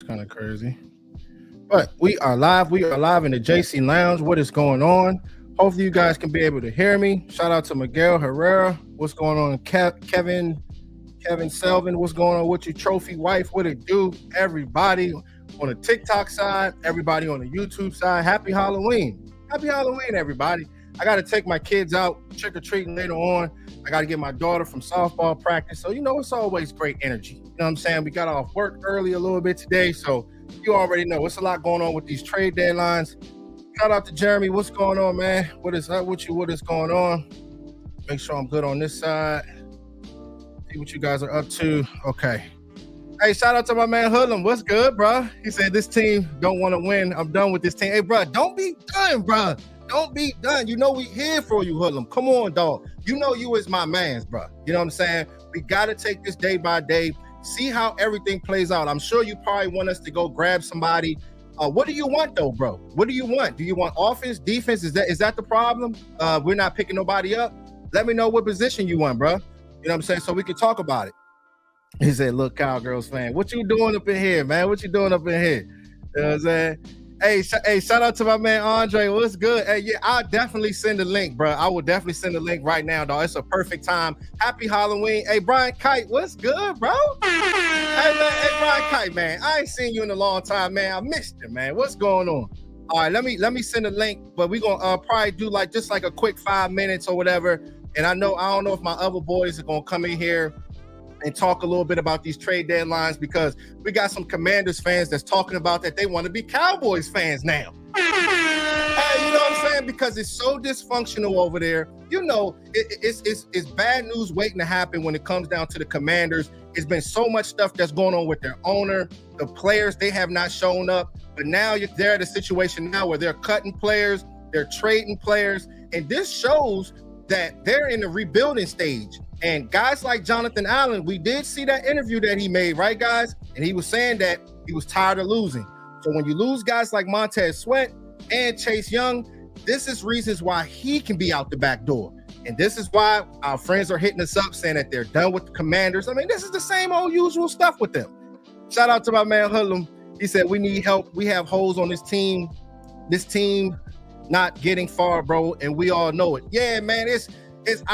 kind of crazy. But we are live. We are live in the JC Lounge. What is going on? Hopefully you guys can be able to hear me. Shout out to Miguel Herrera. What's going on? Kevin Selvin. What's going on with your trophy wife? What it do? Everybody on the TikTok side, everybody on the YouTube side. Happy Halloween. Happy Halloween, everybody. I got to take my kids out trick-or-treating later on. I got to get my daughter from softball practice. So, it's always great energy. You know what I'm saying? We got off work early a little bit today. So, you already know it's a lot going on with these trade deadlines. Shout out to Jeremy. What's going on, man? What is up with you? What is going on? Make sure I'm good on this side. See what you guys are up to. Okay. Hey, shout out to my man Hoodlum. What's good, bro? He said this team don't want to win. I'm done with this team. Hey, bro, don't be done, bro. Don't be done. We here for you, Hoodlum. Come on, dog. You is my mans, bro. You know what I'm saying? We got to take this day by day, see how everything plays out. I'm sure you probably want us to go grab somebody. What do you want, though, bro? What do you want? Do you want offense, defense? Is that the problem? We're not picking nobody up. Let me know what position you want, bro. You know what I'm saying? So we can talk about it. He said, look, Cowgirls fan, what you doing up in here, man? What you doing up in here? You know what I'm saying? Hey, shout out to my man Andre. What's good? Hey, yeah, I'll definitely send a link, bro. I will definitely send a link right now, dog. It's a perfect time. Happy Halloween. Hey, Brian Kite, what's good, bro? Hey, Brian Kite, man. I ain't seen you in a long time, man. I missed you, man. What's going on? All right, let me send a link, but we're gonna probably do just a quick 5 minutes or whatever. And I don't know if my other boys are gonna come in here and talk a little bit about these trade deadlines, because we got some Commanders fans that's talking about that they want to be Cowboys fans now. Hey, you know what I'm saying? Because it's so dysfunctional over there. It's bad news waiting to happen when it comes down to the Commanders. It's been so much stuff that's going on with their owner, the players, they have not shown up. But now they're at a situation now where they're cutting players, they're trading players, and this shows that they're in the rebuilding stage. And guys like Jonathan Allen, we did see that interview that he made, right, guys? And he was saying that he was tired of losing. So when you lose guys like Montez Sweat and Chase Young, this is reasons why he can be out the back door. And this is why our friends are hitting us up saying that they're done with the Commanders. I mean, this is the same old usual stuff with them. Shout out to my man Hoodlum. He said, we need help. We have holes on this team. This team not getting far, bro. And we all know it. Yeah, man,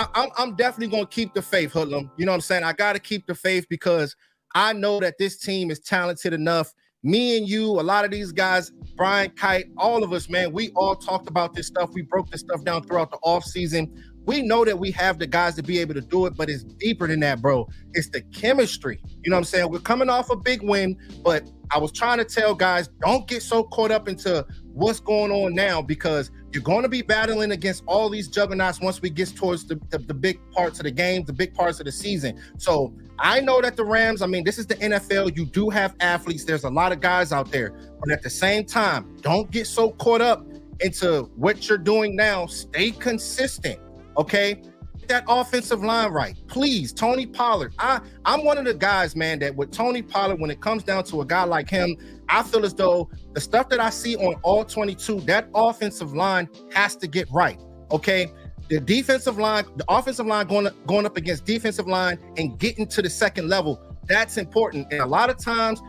I'm definitely going to keep the faith, Hoodlum. You know what I'm saying? I got to keep the faith because I know that this team is talented enough. Me and you, a lot of these guys, Brian Kite, all of us, man, we all talked about this stuff. We broke this stuff down throughout the offseason. We know that we have the guys to be able to do it, but it's deeper than that, bro. It's the chemistry. You know what I'm saying? We're coming off a big win, but I was trying to tell guys, don't get so caught up into what's going on now, because you're going to be battling against all these juggernauts once we get towards the big parts of the game, the big parts of the season. So I know that the Rams, I mean, this is the NFL. You do have athletes. There's a lot of guys out there. But at the same time, don't get so caught up into what you're doing now. Stay consistent, okay? Get that offensive line right. Please, Tony Pollard. I'm one of the guys, man, that with Tony Pollard, when it comes down to a guy like him, I feel as though the stuff that I see on all 22, that offensive line has to get right, okay? The defensive line, the offensive line going up against defensive line and getting to the second level, that's important. And a lot of times,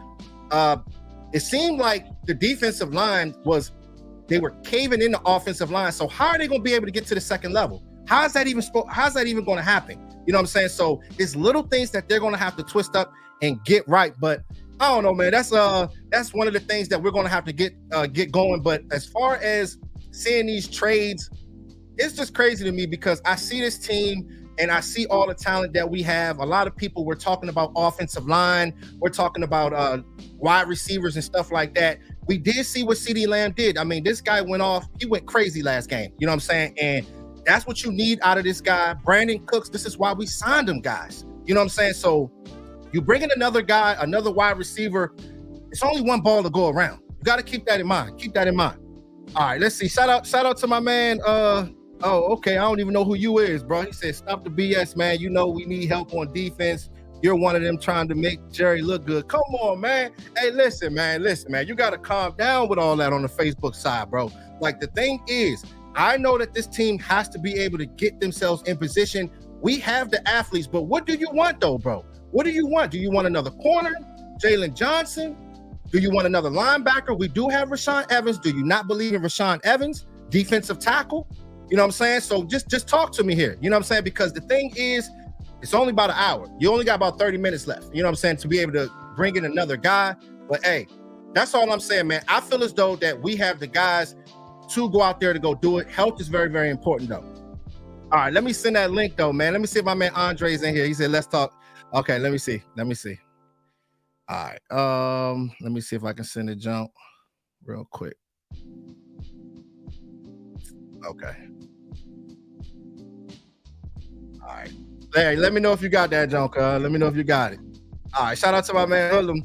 it seemed like the defensive line they were caving in the offensive line. So how are they going to be able to get to the second level? How's that even going to happen? You know what I'm saying? So it's little things that they're going to have to twist up and get right. But I don't know, man. That's one of the things that we're going to have to get going. But as far as seeing these trades, it's just crazy to me because I see this team and I see all the talent that we have. A lot of people were talking about offensive line. We're talking about wide receivers and stuff like that. We did see what CeeDee Lamb did. I mean, this guy went off. He went crazy last game. You know what I'm saying? And that's what you need out of this guy. Brandon Cooks, this is why we signed him, guys. You know what I'm saying? So you bring in another guy, another wide receiver. It's only one ball to go around. You got to keep that in mind. Keep that in mind. All right, let's see. Shout out to my man. Okay. I don't even know who you is, bro. He said, stop the BS, man. You know we need help on defense. You're one of them trying to make Jerry look good. Come on, man. Hey, listen, man. You got to calm down with all that on the Facebook side, bro. Like, the thing is, I know that this team has to be able to get themselves in position. We have the athletes, but what do you want, though, bro? What do you want? Do you want another corner? Jalen Johnson? Do you want another linebacker? We do have Rashaan Evans. Do you not believe in Rashaan Evans? Defensive tackle? You know what I'm saying? So just talk to me here. You know what I'm saying? Because the thing is, it's only about an hour. You only got about 30 minutes left. You know what I'm saying? To be able to bring in another guy. But hey, that's all I'm saying, man. I feel as though that we have the guys to go out there to go do it. Health is very, very important, though. All right, let me send that link, though, man. Let me see if my man Andre's in here. He said, let's talk. Okay, let me see. All right. Let me see if I can send a jump real quick. Okay. All right. Larry, let me know if you got that, junk. Let me know if you got it. All right. Shout out to my man Hoodlum.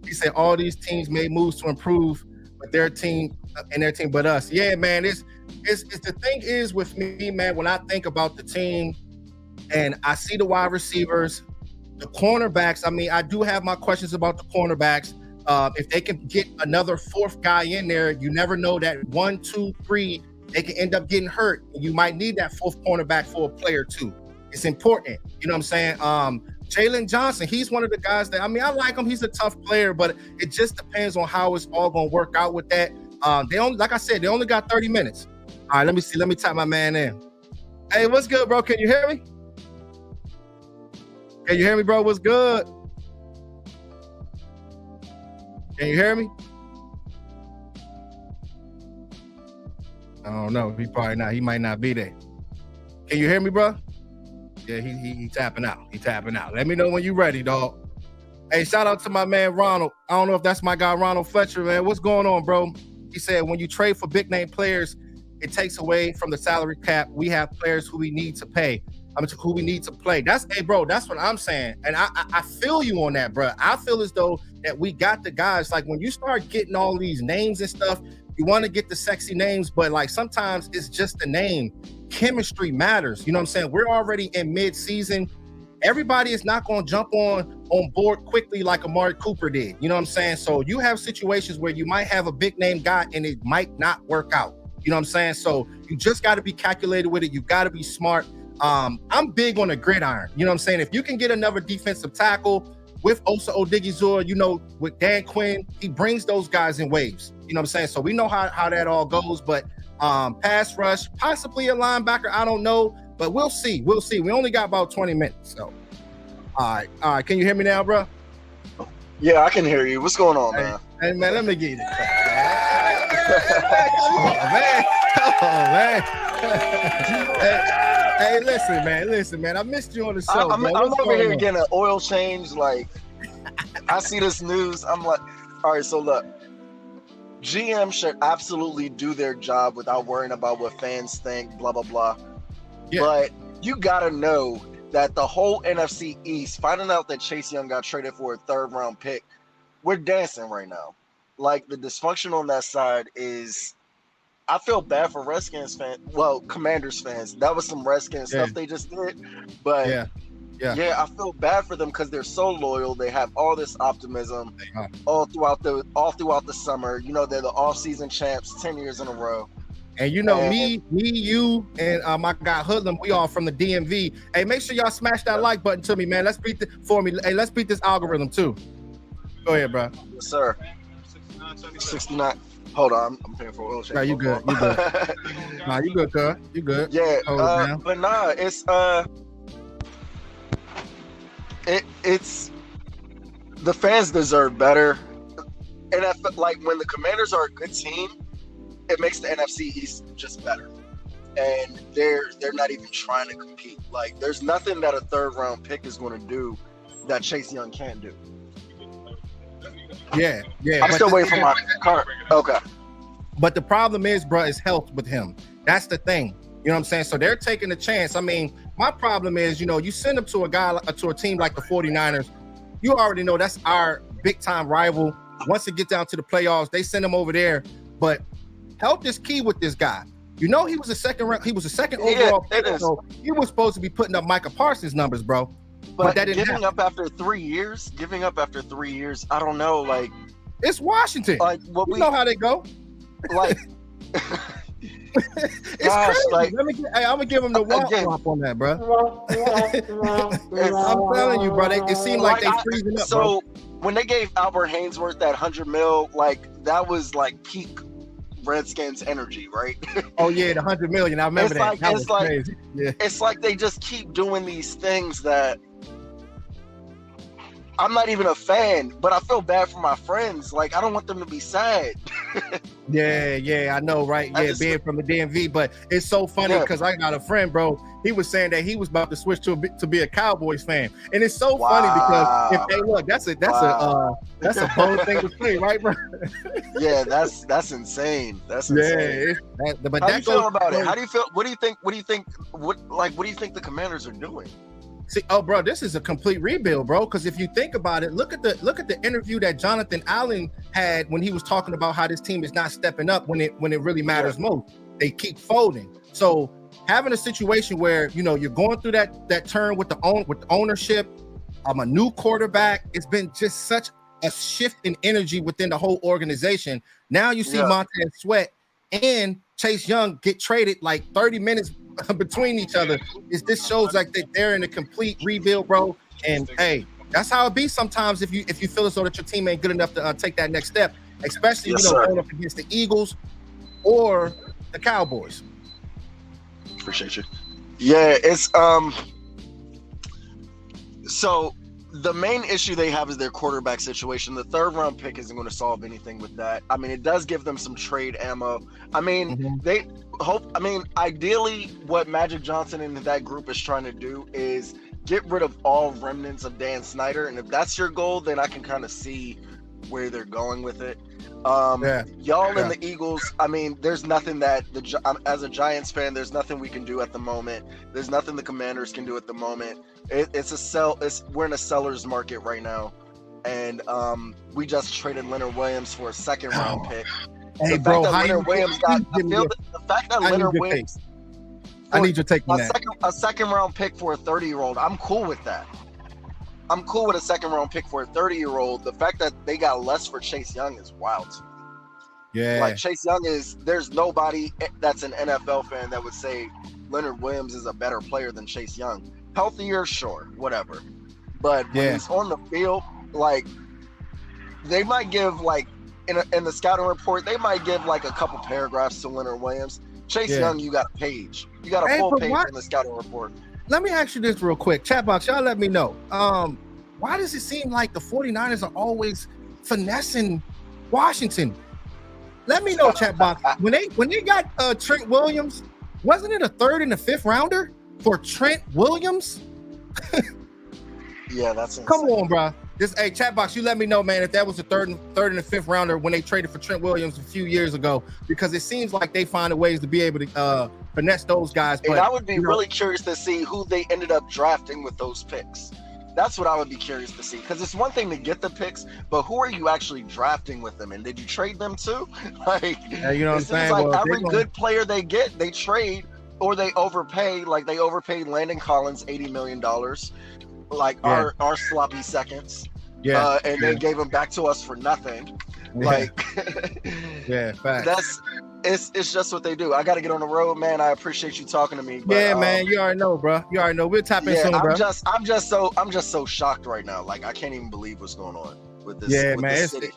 He said all these teams made moves to improve, but their team but us. Yeah, man. It's the thing is with me, man. When I think about the team, and I see the wide receivers, the cornerbacks. I mean, I do have my questions about the cornerbacks. If they can get another fourth guy in there, you never know that 1, 2, 3, they can end up getting hurt. You might need that fourth cornerback for a play or two. It's important. You know what I'm saying? Jalen Johnson, he's one of the guys that, I mean, I like him. He's a tough player, but it just depends on how it's all going to work out with that. Like I said, they only got 30 minutes. All right, let me see. Let me type my man in. Hey, what's good, bro? Can you hear me? Can you hear me, bro? What's good? Can you hear me? I don't know. He probably not. He might not be there. Can you hear me, bro? Yeah, he tapping out. He tapping out. Let me know when you're ready, dog. Hey, shout out to my man Ronald. I don't know if that's my guy Ronald Fletcher, man. What's going on, bro? He said when you trade for big name players, it takes away from the salary cap. We have players who we need to pay. Who we need to play. Hey, bro, that's what I'm saying. And I feel you on that, bro. I feel as though that we got the guys. Like when you start getting all these names and stuff, you want to get the sexy names, but like sometimes it's just the name. Chemistry matters. You know what I'm saying? We're already in mid-season. Everybody is not going to jump on board quickly like Amari Cooper did. You know what I'm saying? So you have situations where you might have a big name guy and it might not work out. You know what I'm saying? So you just got to be calculated with it. You got to be smart. I'm big on the gridiron. You know what I'm saying? If you can get another defensive tackle with Osa Odigizor, you know, with Dan Quinn, he brings those guys in waves. You know what I'm saying? So we know how that all goes, but pass rush, possibly a linebacker, I don't know, but we'll see. We'll see. We only got about 20 minutes. So, all right. Can you hear me now, bro? Yeah, I can hear you. What's going on, man? Hey, man, let me get it. Come on, man. Hey, listen, man. I missed you on the show. I'm over here getting an oil change. Like, I see this news. I'm like, all right, so look, GM should absolutely do their job without worrying about what fans think, blah, blah, blah. Yeah. But you got to know that the whole NFC East, finding out that Chase Young got traded for a third-round pick, we're dancing right now. Like, the dysfunction on that side is, I feel bad for Redskins fans. Well, Commanders fans. That was some Redskins stuff they just did. But, yeah, I feel bad for them because they're so loyal. They have all this optimism all throughout the summer. You know, they're the off-season champs 10 years in a row. And you know, me, you, and my guy Hoodlum, we all from the DMV. Hey, make sure y'all smash that like button to me, man. Let's beat this algorithm too. Go ahead, bro. Yes, sir. 69. Hold on, I'm paying for oil change. Nah, you good. Nah, you good, cuz. You good. Yeah, but nah, it's the fans deserve better. And I feel like when the Commanders are a good team, it makes the NFC East just better. And they're not even trying to compete. Like, there's nothing that a third round pick is going to do that Chase Young can't do. Yeah. I'm still waiting for my car. Okay. But the problem is, bro, is health with him. That's the thing. You know what I'm saying? So they're taking a chance. I mean, my problem is, you know, you send him to a team like the 49ers, you already know that's our big time rival. Once it gets down to the playoffs, they send him over there. But health is key with this guy. You know, he was a second overall pick, so he was supposed to be putting up Micah Parsons numbers, bro. But that didn't happen. Giving up after 3 years, I don't know. Like, it's Washington. Like, you know how they go. Like, it's crazy. Like, I'm gonna give him the womp on that, bro. I'm telling you, bro. It seemed like they freezing up. So, bro. when they gave Albert Hainsworth that $100 million, like that was like peak Redskins energy, right? Oh yeah, the 100 million. I remember that. That was crazy. Yeah. It's like they just keep doing these things that I'm not even a fan, but I feel bad for my friends. Like I don't want them to be sad. Yeah, I know, right? Yeah, being from the DMV, but it's so funny because I got a friend, bro. He was saying that he was about to switch to be a Cowboys fan, and it's so funny because if they look, that's a bold thing to say, right, bro? Yeah, that's insane. That's insane. Yeah, but how do you feel about it? How do you feel? What do you think? What do you think? What do you think the Commanders are doing? See, bro, this is a complete rebuild, bro. Because if you think about it, look at the interview that Jonathan Allen had when he was talking about how this team is not stepping up when it really matters most. They keep folding. So having a situation where you're going through that turn with the ownership, a new quarterback, it's been just such a shift in energy within the whole organization. Now you see Montez Sweat and Chase Young get traded like 30 minutes between each other. This shows like that they're in a complete rebuild, bro. And hey, that's how it be sometimes if you feel as though that your team ain't good enough to take that next step, especially going up against the Eagles or the Cowboys. Appreciate you. Yeah, it's so the main issue they have is their quarterback situation. The 3rd round pick isn't going to solve anything with that. I mean, it does give them some trade ammo. I mean, ideally what Magic Johnson and that group is trying to do is get rid of all remnants of Dan Snyder. And if that's your goal, then I can kind of see where they're going with it. Y'all and the Eagles, I mean, there's nothing that as a Giants fan, there's nothing we can do at the moment. There's nothing the Commanders can do at the moment. We're in a seller's market right now, and we just traded Leonard Williams for a 2nd round pick. Hey, bro, I need your take on that. A 2nd round pick for a 30-year-old, I'm cool with that. I'm cool with a 2nd round pick for a 30-year-old. The fact that they got less for Chase Young is wild to me. Yeah. Like Chase Young there's nobody that's an NFL fan that would say Leonard Williams is a better player than Chase Young. Healthier, sure, whatever. But when he's on the field, like they might give like in the scouting report, they might give like a couple paragraphs to Leonard Williams. Chase Young, you got a page. You got a full page in the scouting report. Let me ask you this real quick. Chat box, y'all let me know. Why does it seem like the 49ers are always finessing Washington? Let me know, chat box. When they got Trent Williams, wasn't it a 3rd and a 5th rounder for Trent Williams? Yeah, that's insane. Come on, bro. Hey, chat box, you let me know, man, if that was the 3rd and a 5th rounder when they traded for Trent Williams a few years ago, because it seems like they find ways to be able to finesse those guys. But and I would be really curious to see who they ended up drafting with those picks. That's what I would be curious to see, because it's one thing to get the picks, but who are you actually drafting with them? And did you trade them too? Like, you know what I'm saying? Like every good player they get, they trade or they overpay. Like they overpaid Landon Collins $80 million, like our sloppy seconds. Yeah, and they gave them back to us for nothing. Like, facts. It's just what they do. I got to get on the road, man. I appreciate you talking to me. But, man, you already know, bro. You already know. We'll tap in soon, bro. I'm just so shocked right now. Like, I can't even believe what's going on with this. Yeah, man. This city.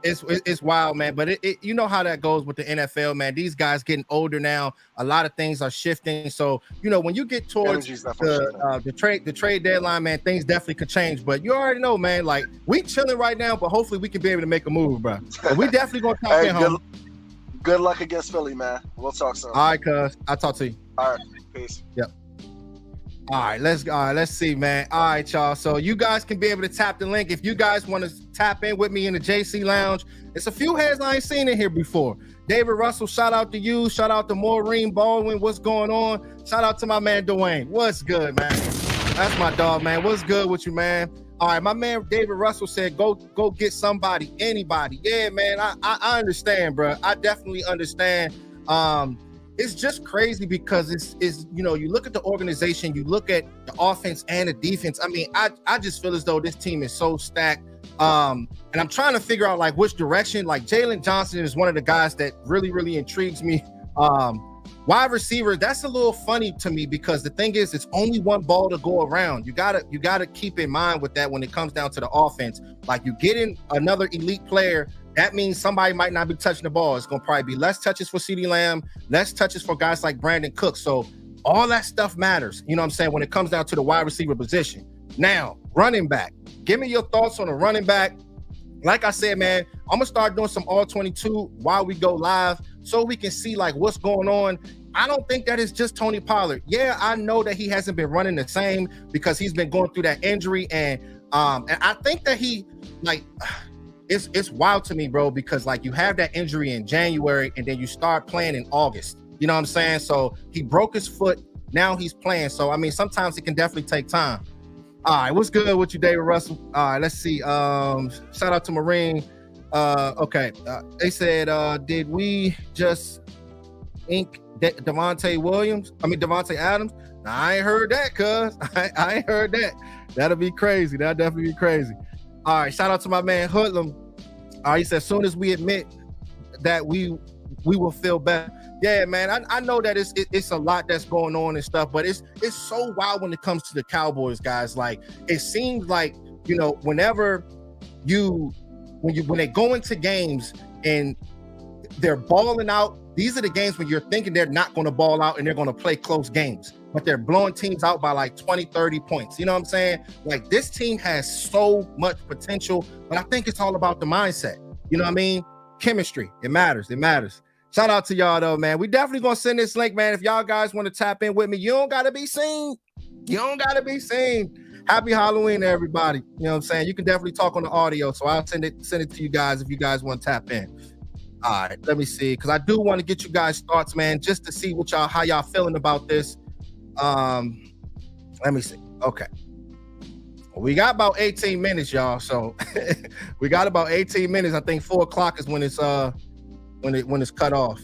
It's wild, man. But it you know how that goes with the NFL, man. These guys getting older now. A lot of things are shifting. So when you get towards the trade deadline, man, things definitely could change. But you already know, man. Like we chilling right now, but hopefully we can be able to make a move, bro. But we definitely gonna talk at home. Good luck against Philly, man. We'll talk soon. All right, cuz. I'll talk to you. All right, peace. Yep. All right, let's see, man. All right, y'all. So you guys can be able to tap the link if you guys want to tap in with me in the JC Lounge. It's a few heads I ain't seen in here before. David Russell, shout out to you. Shout out to Maureen Baldwin. What's going on? Shout out to my man Dwayne. What's good, man? That's my dog, man. What's good with you, man? All right, my man David Russell said, go get somebody, anybody. Yeah, man, I understand, bro. I definitely understand. It's just crazy because it's you look at the organization, you look at the offense and the defense. I mean, I just feel as though this team is so stacked. And I'm trying to figure out like which direction. Like Jalen Johnson is one of the guys that really, really intrigues me. wide receiver, that's a little funny to me because the thing is, it's only one ball to go around. You gotta keep in mind with that when it comes down to the offense. Like you get in another elite player, that means somebody might not be touching the ball. It's gonna probably be less touches for CeeDee Lamb, less touches for guys like Brandon Cooks. So all that stuff matters. You know what I'm saying? When it comes down to the wide receiver position. Now, running back. Give me your thoughts on the running back. Like I said, man, I'm gonna start doing some all 22 while we go live so we can see like what's going on. I don't think that is just Tony Pollard. Yeah, I know that he hasn't been running the same because he's been going through that injury, and I think that he like it's wild to me, bro, because like you have that injury in January and then you start playing in August. You know what I'm saying? So he broke his foot. Now he's playing. So I mean, sometimes it can definitely take time. All right, what's good with you, David Russell? All right, let's see. Shout out to Marine. Okay, they said, did we just ink Devontae Adams? Nah, I ain't heard that, cuz. I ain't heard that. That'll be crazy. That'll definitely be crazy. All right, shout out to my man Hoodlum. All right, he said, as soon as we admit that we will feel better. Yeah, man, I know that it's a lot that's going on and stuff, but it's so wild when it comes to the Cowboys, guys. Like, it seems like, you know, when they go into games and they're balling out, these are the games when you're thinking they're not going to ball out and they're going to play close games, but they're blowing teams out by like 20, 30 points. You know what I'm saying? Like, this team has so much potential, but I think it's all about the mindset. You know what I mean? Chemistry. It matters. It matters. Shout out to y'all, though, man. We definitely going to send this link, man. If y'all guys want to tap in with me, you don't got to be seen. You don't got to be seen. Happy Halloween to everybody. You know what I'm saying? You can definitely talk on the audio, so I'll send it to you guys if you guys want to tap in. All right, let me see, because I do want to get you guys' thoughts, man, just to see how y'all feeling about this. Let me see. Okay. We got about 18 minutes, y'all. So we got about 18 minutes. I think 4 o'clock is when it's cut off.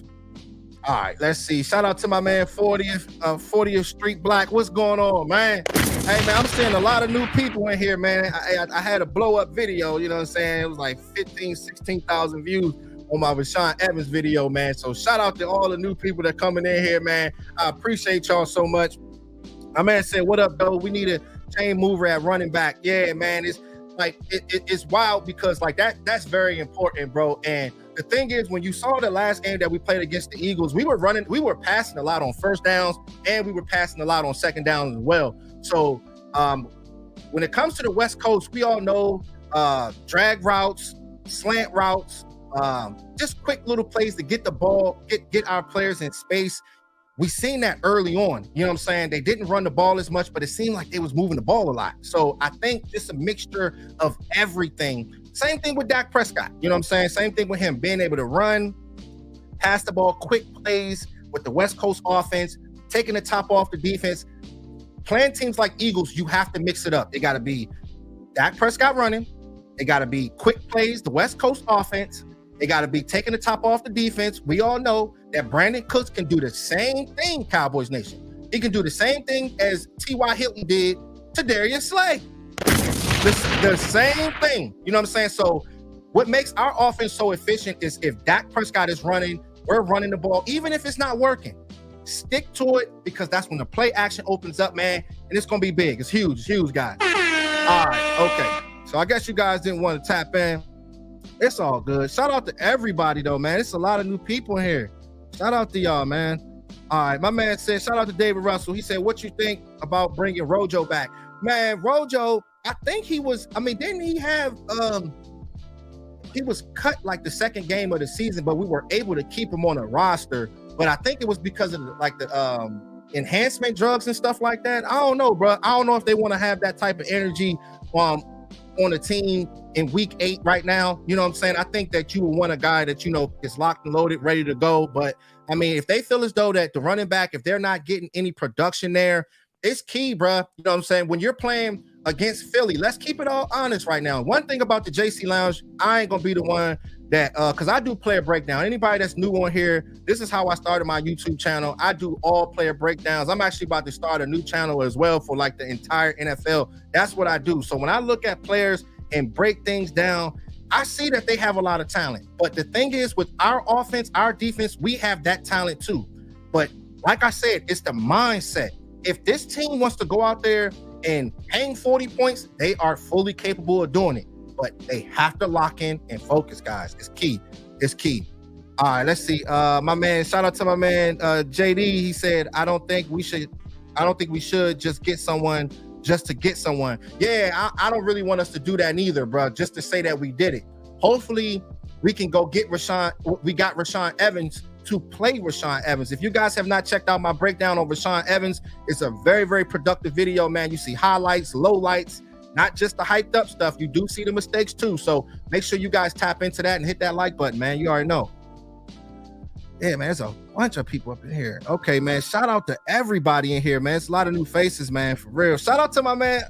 All right, let's see. Shout out to my man 40th Street Black. What's going on, man? Hey, man, I'm seeing a lot of new people in here, man. I had a blow up video, you know what I'm saying? It was like 16,000 views on my Rashawn Evans video, man. So shout out to all the new people that coming in here, man. I appreciate y'all so much. My man said, what up, though? We need a chain mover at running back. Yeah, man. It's like it's wild because like that's very important, bro. And the thing is, when you saw the last game that we played against the Eagles, we were passing a lot on first downs and we were passing a lot on second downs as well. So when it comes to the West Coast, we all know drag routes, slant routes, just quick little plays to get the ball, get our players in space. We seen that early on. You know what I'm saying? They didn't run the ball as much, but it seemed like they was moving the ball a lot. So I think just a mixture of everything. Same thing with Dak Prescott. You know what I'm saying? Same thing with him being able to run, pass the ball, quick plays with the West Coast offense, taking the top off the defense. Playing teams like Eagles, you have to mix it up. It got to be Dak Prescott running. It got to be quick plays, the West Coast offense. It got to be taking the top off the defense. We all know that Brandon Cooks can do the same thing, Cowboys Nation. He can do the same thing as T.Y. Hilton did to Darius Slay. The same thing. You know what I'm saying? So what makes our offense so efficient is if Dak Prescott is running, we're running the ball, even if it's not working. Stick to it because that's when the play action opens up, man, and it's going to be big. It's huge, guys. All right, okay. So I guess you guys didn't want to tap in. It's all good. Shout out to everybody, though, man. It's a lot of new people in here. Shout out to y'all, man. All right, my man said, shout out to David Russell. He said, what you think about bringing Rojo back? Man, Rojo, I think didn't he have, he was cut like the second game of the season, but we were able to keep him on a roster. But I think it was because of the enhancement drugs and stuff like that. I don't know, bro. I don't know if they want to have that type of energy on a team in week 8 right now. You know what I'm saying? I think that you would want a guy that, you know, is locked and loaded, ready to go. But I mean, if they feel as though that the running back, if they're not getting any production there, it's key, bro. You know what I'm saying? When you're playing against Philly, let's keep it all honest right now. One thing about the JC Lounge, I ain't gonna be the one that because I do player breakdown. Anybody that's new on here, this is how I started my YouTube channel. I do all player breakdowns. I'm actually about to start a new channel as well for like the entire NFL. That's what I do. So when I look at players and break things down, I see that they have a lot of talent. But the thing is, with our offense, our defense, we have that talent too. But Like I said, it's the mindset. If this team wants to go out there and hang 40 points, they are fully capable of doing it. But they have to lock in and focus, guys. It's key. It's key. All right, let's see. My man, shout out to my man JD. He said, I don't think we should just get someone just to get someone. Yeah, I don't really want us to do that either, bro. Just to say that we did it. Hopefully, we can go get Rashaan. We got Rashaan Evans to play Rashaan Evans. If you guys have not checked out my breakdown on Rashaan Evans, it's a very, very productive video, man. You see highlights, lowlights, not just the hyped up stuff. You do see the mistakes too. So make sure you guys tap into that and hit that like button, man. You already know. Yeah, man, there's a bunch of people up in here. Okay, man, shout out to everybody in here, man. It's a lot of new faces, man, for real. Shout out to my man,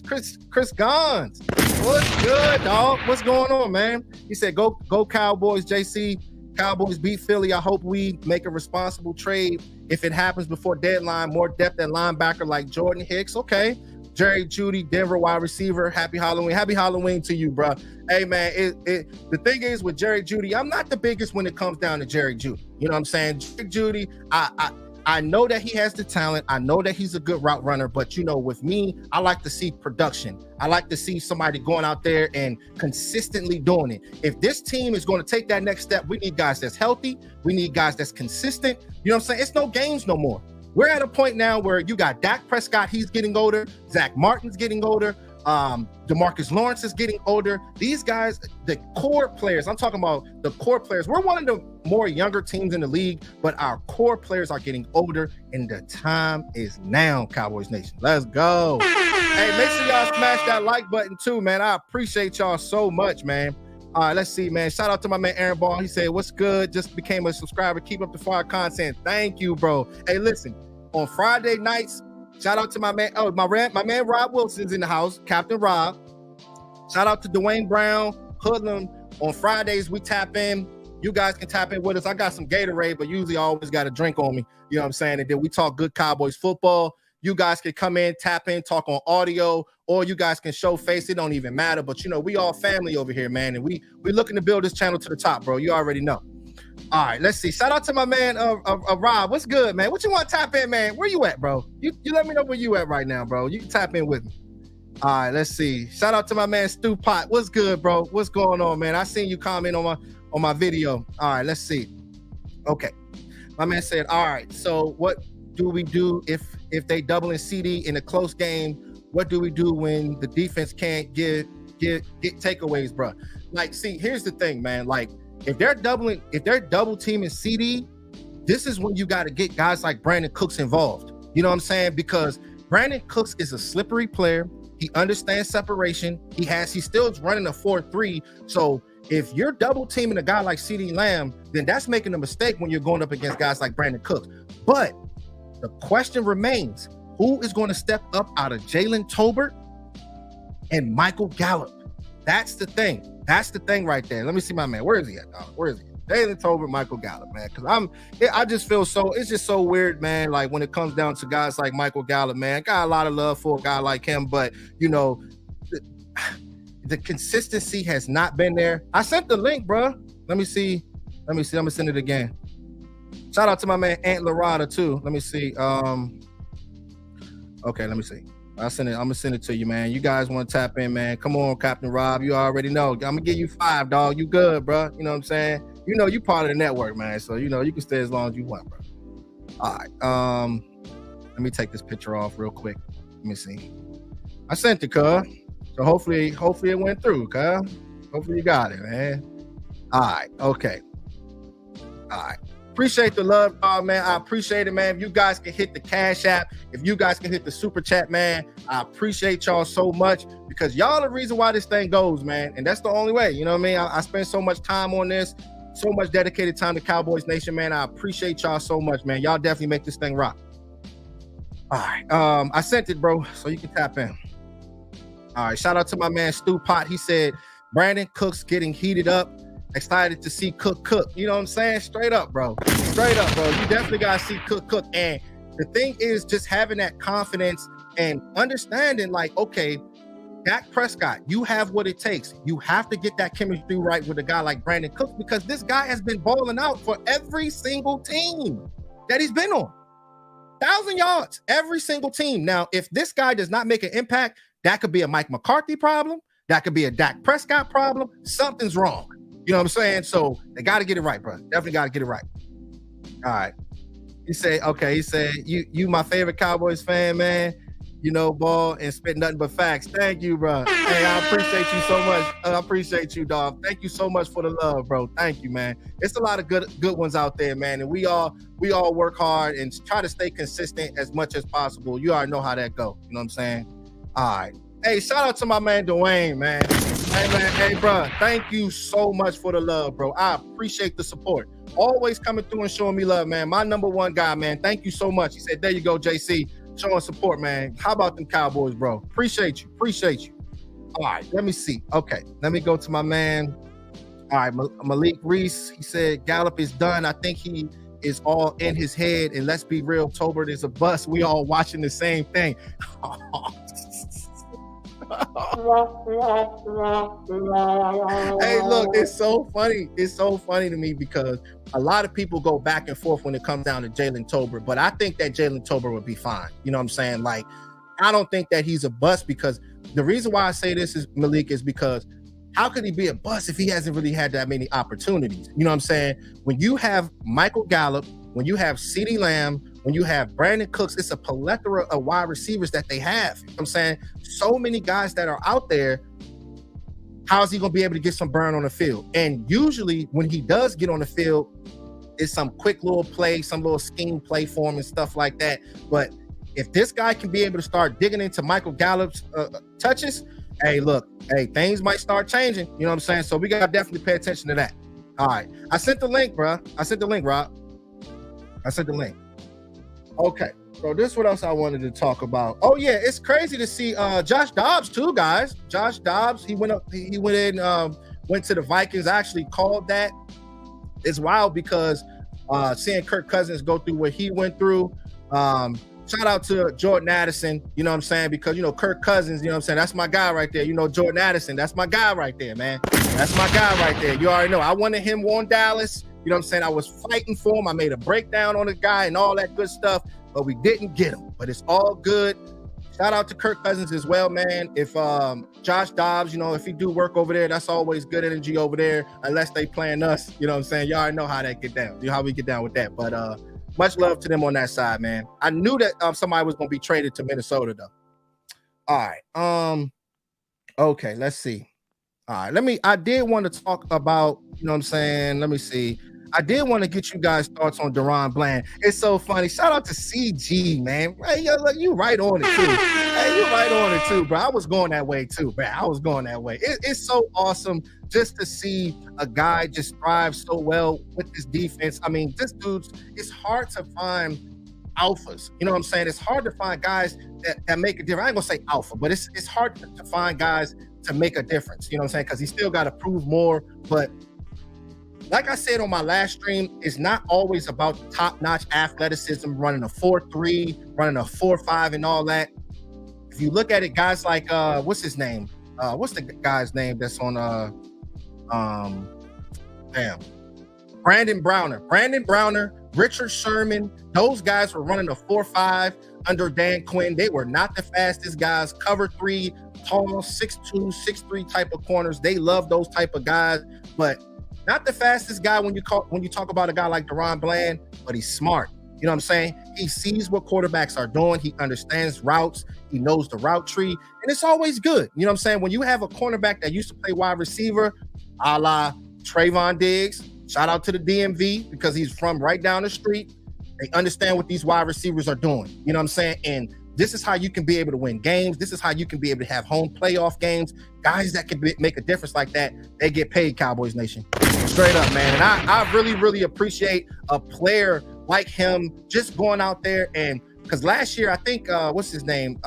Chris Gons. What's good, dog? What's going on, man? He said, go Cowboys, JC. Cowboys beat Philly. I hope we make a responsible trade if it happens before deadline. More depth at linebacker like Jordan Hicks. Okay. Jerry Jeudy, Denver wide receiver. Happy Halloween. Happy Halloween to you, bro. Hey, man, the thing is with Jerry Jeudy, I'm not the biggest when it comes down to Jerry Jeudy. You know what I'm saying? Jerry Jeudy, I know that he has the talent. I know that he's a good route runner, but you know, with me, I like to see production. I like to see somebody going out there and consistently doing it. If this team is going to take that next step, we need guys that's healthy. We need guys that's consistent. You know what I'm saying? It's no games no more. We're at a point now where you got Dak Prescott, he's getting older. Zach Martin's getting older. DeMarcus Lawrence is getting older. These guys, the core players, I'm talking about the core players. We're one of the more younger teams in the league, but our core players are getting older, and the time is now, Cowboys Nation. Let's go. Hey, make sure y'all smash that like button too, man. I appreciate y'all so much, man. All right, let's see, man. Shout out to my man Aaron Ball. He said, what's good? Just became a subscriber. Keep up the fire content. Thank you, bro. Hey, listen, on Friday nights, shout out to my man. Oh, my man Rob Wilson's in the house. Captain Rob. Shout out to Dwayne Brown, Hoodlum. On Fridays, we tap in. You guys can tap in with us. I got some Gatorade, but usually I always got a drink on me. You know what I'm saying? And then we talk good Cowboys football. You guys can come in, tap in, talk on audio, or you guys can show face. It don't even matter. But, you know, we all family over here, man. And we looking to build this channel to the top, bro. You already know. All right, let's see. Shout out to my man, Rob. What's good, man? What you want to tap in, man? Where you at, bro? You let me know where you at right now, bro. You can tap in with me. All right, let's see. Shout out to my man, Stu Pot. What's good, bro? What's going on, man? I seen you comment on my video. All right, let's see. Okay. My man said, all right, so what do we do if they double in CD in a close game? What do we do when the defense can't get takeaways, bro? Like, see, here's the thing, man. Like, if they're double teaming CD, this is when you got to get guys like Brandon Cooks involved. You know what I'm saying? Because Brandon Cooks is a slippery player. He understands separation. He's still running a 4-3. So if you're double teaming a guy like CeeDee Lamb, then that's making a mistake when you're going up against guys like Brandon Cooks. But the question remains, who is going to step up out of Jalen Tolbert and Michael Gallup? That's the thing. That's the thing right there. Let me see my man. Where is he at, dog? Where is he? Jalen Tolbert, Michael Gallup, man. Because I just feel it's just so weird, man. Like when it comes down to guys like Michael Gallup, man, I got a lot of love for a guy like him, but you know, the consistency has not been there. I sent the link, bro. Let me see. I'm gonna send it again. Shout out to my man Ant Larada too. Let me see. Okay, let me see. I'm gonna send it to you, man. You guys want to tap in, man? Come on, Captain Rob. You already know. I'm gonna give you 5, dog. You good, bro? You know what I'm saying? You know you part of the network, man. So you know you can stay as long as you want, bro. All right. Let me take this picture off real quick. Let me see. I sent it, cuz. So hopefully it went through, cuz. Hopefully you got it, man. All right. Okay. All right. Appreciate the love, man. I appreciate it, man. If you guys can hit the Cash App, if you guys can hit the Super Chat, man, I appreciate y'all so much because y'all the reason why this thing goes, man. And that's the only way. You know what I mean? I spend so much time on this, so much dedicated time to Cowboys Nation, man. I appreciate y'all so much, man. Y'all definitely make this thing rock. All right. I sent it, bro, so you can tap in. All right. Shout out to my man, Stu Pot. He said, Brandon Cooks getting heated up. Excited to see Cook. You know what I'm saying? Straight up, bro. Straight up, bro. You definitely got to see Cook. And the thing is just having that confidence and understanding like, okay, Dak Prescott, you have what it takes. You have to get that chemistry right with a guy like Brandon Cooks because this guy has been balling out for every single team that he's been on. 1,000 yards, every single team. Now, if this guy does not make an impact, that could be a Mike McCarthy problem. That could be a Dak Prescott problem. Something's wrong. You know what I'm saying? So they got to get it right, bro. Definitely got to get it right. All right. He said, you my favorite Cowboys fan, man. You know, ball and spit nothing but facts. Thank you, bro. Hey, I appreciate you so much. I appreciate you, dog. Thank you so much for the love, bro. Thank you, man. It's a lot of good ones out there, man. And we all work hard and try to stay consistent as much as possible. You already know how that go. You know what I'm saying? All right. Hey, shout out to my man Dwayne, man. Hey, man. Hey, bro. Thank you so much for the love, bro. I appreciate the support. Always coming through and showing me love, man. My number one guy, man. Thank you so much. He said, there you go, JC. Showing support, man. How about them Cowboys, bro? Appreciate you. All right, let me see. Okay, let me go to my man. All right, Malik Reese. He said Gallup is done. I think he is all in his head. And let's be real, Tolbert is a bust. We all watching the same thing. Hey, look, it's so funny. It's so funny to me because a lot of people go back and forth when it comes down to Jalen Tolbert, but I think that Jalen Tolbert would be fine. You know what I'm saying? Like, I don't think that he's a bust because the reason why I say this is, Malik, is because how could he be a bust if he hasn't really had that many opportunities? You know what I'm saying? When you have Michael Gallup, when you have CeeDee Lamb, when you have Brandon Cooks, it's a plethora of wide receivers that they have. You know what I'm saying? So many guys that are out there. How is he going to be able to get some burn on the field? And usually when he does get on the field, it's some quick little play, some little scheme play for him and stuff like that. But if this guy can be able to start digging into Michael Gallup's touches, hey, look, hey, things might start changing. You know what I'm saying? So we got to definitely pay attention to that. All right. I sent the link, bro. I sent the link, Rob. I sent the link. Okay. So this is what else I wanted to talk about. Oh yeah, it's crazy to see Josh Dobbs too, guys. Josh Dobbs, he went to the Vikings. I actually called that. It's wild because seeing Kirk Cousins go through what he went through. Shout out to Jordan Addison, you know what I'm saying? Because, you know, Kirk Cousins, you know what I'm saying? That's my guy right there. You know, Jordan Addison, that's my guy right there, man. That's my guy right there. You already know. I wanted him on Dallas. You know what I'm saying? I was fighting for him. I made a breakdown on the guy and all that good stuff, but we didn't get him. But it's all good. Shout out to Kirk Cousins as well, man. If Josh Dobbs, you know, if he do work over there, that's always good energy over there, unless they playing us. You know what I'm saying? Y'all already know how that get down. You know how we get down with that. But much love to them on that side, man. I knew that somebody was going to be traded to Minnesota, though. All right. Okay, let's see. All right, I did want to talk about, you know what I'm saying? Let me see. I did want to get you guys' thoughts on DaRon Bland. It's so funny. Shout out to CG, man. Hey, yo, look, you right on it, too. Hey, you right on it, too, bro. I was going that way, too, bro. I was going that way. It's so awesome just to see a guy just thrive so well with this defense. I mean, this dude's, it's hard to find alphas. You know what I'm saying? It's hard to find guys that make a difference. I ain't going to say alpha, but it's hard to find guys to make a difference. You know what I'm saying? Because he still got to prove more, but like I said on my last stream, it's not always about top-notch athleticism, running a 4.3, running a 4.5 and all that. If you look at it, guys like, what's his name? What's the guy's name that's on, Brandon Browner, Richard Sherman, those guys were running a 4.5 under Dan Quinn. They were not the fastest guys. Cover 3, tall, 6'2", 6'3" type of corners. They love those type of guys, but not the fastest guy when you talk about a guy like DaRon Bland, but he's smart. You know what I'm saying? He sees what quarterbacks are doing. He understands routes. He knows the route tree. And it's always good. You know what I'm saying? When you have a cornerback that used to play wide receiver, a la Trayvon Diggs, shout out to the DMV because he's from right down the street. They understand what these wide receivers are doing. You know what I'm saying? And this is how you can be able to win games. This is how you can be able to have home playoff games. Guys that can make a difference like that, they get paid, Cowboys Nation. Straight up, man. And I really, really appreciate a player like him just going out there and because last year, I think, what's his name?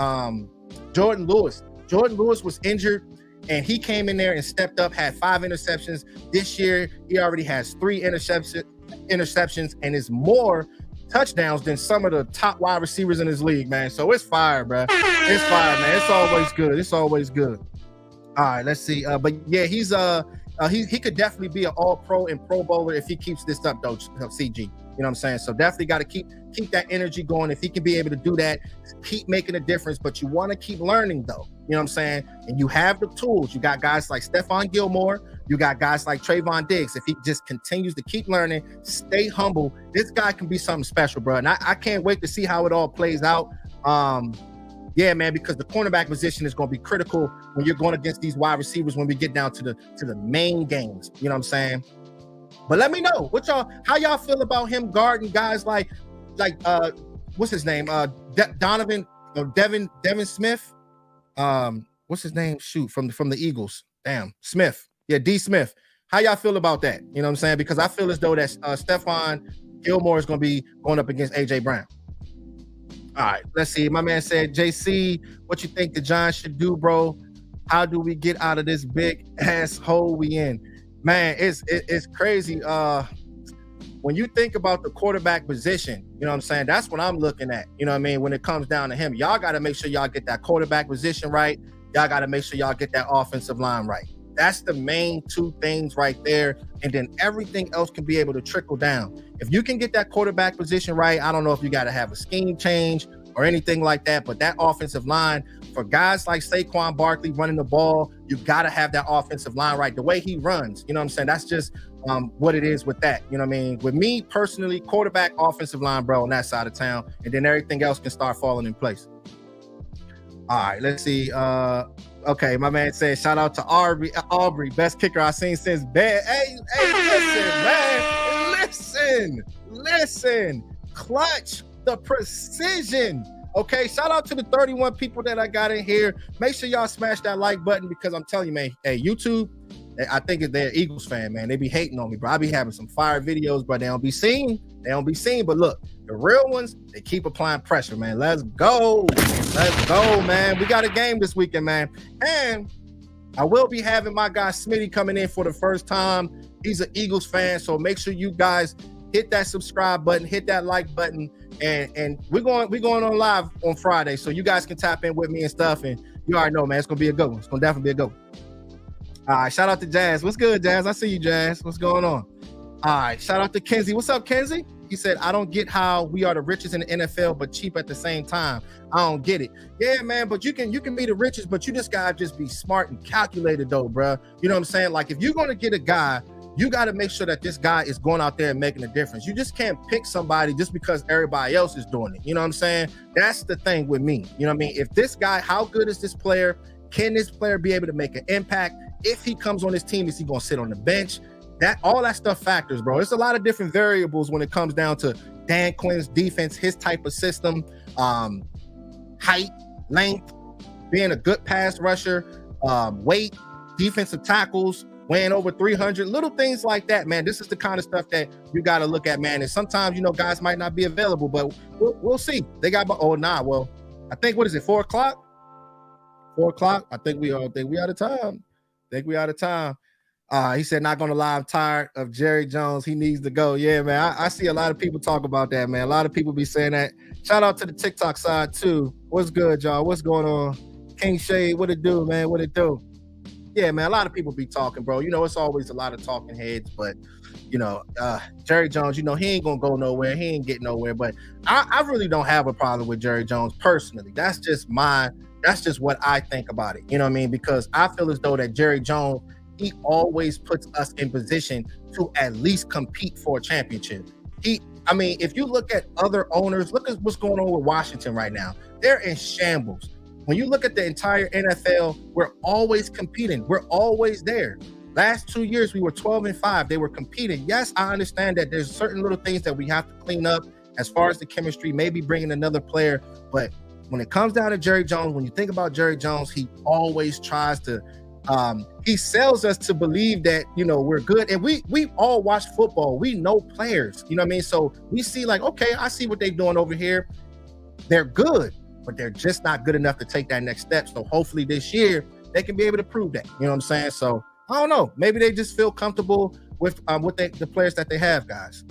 Jordan Lewis. Jordan Lewis was injured and he came in there and stepped up, had 5 interceptions. This year, he already has 3 interceptions and is more touchdowns than some of the top wide receivers in his league, man. So it's fire, bro. It's fire, man. It's always good. It's always good. All right, let's see. But yeah, he's he could definitely be an all-pro and Pro Bowler if he keeps this up, though, CG. You know what I'm saying? So definitely got to keep that energy going. If he can be able to do that, keep making a difference. But you want to keep learning, though. You know what I'm saying? And you have the tools. You got guys like Stephon Gilmore. You got guys like Trayvon Diggs. If he just continues to keep learning, stay humble, this guy can be something special, bro. And I can't wait to see how it all plays out. Yeah, man, because the cornerback position is going to be critical when you're going against these wide receivers when we get down to the main games. You know what I'm saying? But let me know how y'all feel about him guarding guys like what's his name? Devin Smith. What's his name? Shoot, from the Eagles. Damn, Smith. Yeah, D Smith. How y'all feel about that? You know what I'm saying? Because I feel as though that Stephon Gilmore is going to be going up against AJ Brown. All right, let's see. My man said, JC, what you think the Giants should do, bro? How do we get out of this big ass hole we in? Man, it's crazy. When you think about the quarterback position, you know what I'm saying? That's what I'm looking at. You know what I mean? When it comes down to him, y'all got to make sure y'all get that quarterback position right. Y'all got to make sure y'all get that offensive line right. That's the main two things right there. And then everything else can be able to trickle down. If you can get that quarterback position right, I don't know if you got to have a scheme change or anything like that, but that offensive line, for guys like Saquon Barkley running the ball, you got to have that offensive line right. The way he runs, you know what I'm saying? That's just what it is with that. You know what I mean? With me personally, quarterback, offensive line, bro, on that side of town, and then everything else can start falling in place. All right, let's see. Okay, my man said, shout out to Aubrey, best kicker I've seen since Ben. Hey, listen. Clutch, the precision. Okay, shout out to the 31 people that I got in here. Make sure y'all smash that like button because I'm telling you, man, hey, YouTube, I think they're Eagles fan, man. They be hating on me, bro. I be having some fire videos, but they don't be seen. But look, the real ones, they keep applying pressure, man. Let's go, man. We got a game this weekend, man. And I will be having my guy Smitty coming in for the first time. He's an Eagles fan, so make sure you guys hit that subscribe button, hit that like button, and we're going on live on Friday, so you guys can tap in with me and stuff. And you already know, man, it's gonna be a good one. It's gonna definitely be a good one. All right, shout out to Jazz. What's good, Jazz? I see you, Jazz. What's going on? All right, shout out to Kenzie. What's up, Kenzie? He said, I don't get how we are the richest in the NFL, but cheap at the same time. I don't get it. Yeah, man, but you can be the richest, but you just gotta just be smart and calculated, though, bro. You know what I'm saying? Like, if you're gonna get a guy, you got to make sure that this guy is going out there and making a difference. You just can't pick somebody just because everybody else is doing it. You know what I'm saying? That's the thing with me. You know what I mean? If this guy, how good is this player? Can this player be able to make an impact? If he comes on this team, is he going to sit on the bench? All that stuff factors, bro. There's a lot of different variables when it comes down to Dan Quinn's defense, his type of system, height, length, being a good pass rusher, weight, defensive tackles, weighing over 300, little things like that, man. This is the kind of stuff that you got to look at, man. And sometimes, guys might not be available, but we'll see. They got, well, I think, what is it, 4 o'clock? 4 o'clock? I think we out of time. He said, not going to lie, I'm tired of Jerry Jones. He needs to go. Yeah, man, I see a lot of people talk about that, man. A lot of people be saying that. Shout out to the TikTok side, too. What's good, y'all? What's going on? King Shade, what it do, man? What it do? Yeah, man, a lot of people be talking, bro. It's always a lot of talking heads, but, Jerry Jones, he ain't going to go nowhere. He ain't getting nowhere, but I really don't have a problem with Jerry Jones personally. That's just what I think about it. You know what I mean? Because I feel as though that Jerry Jones, he always puts us in position to at least compete for a championship. If you look at other owners, look at what's going on with Washington right now. They're in shambles. When you look at the entire NFL, we're always competing. We're always there. Last 2 years, we were 12-5. They were competing. Yes, I understand that there's certain little things that we have to clean up as far as the chemistry, maybe bringing another player. But when it comes down to Jerry Jones, when you think about Jerry Jones, he always tries to he sells us to believe that, we're good. And we all watch football. We know players, you know what I mean? So we see like, okay, I see what they're doing over here. They're good, but they're just not good enough to take that next step. So hopefully this year they can be able to prove that. You know what I'm saying? So I don't know. Maybe they just feel comfortable with the players that they have, guys.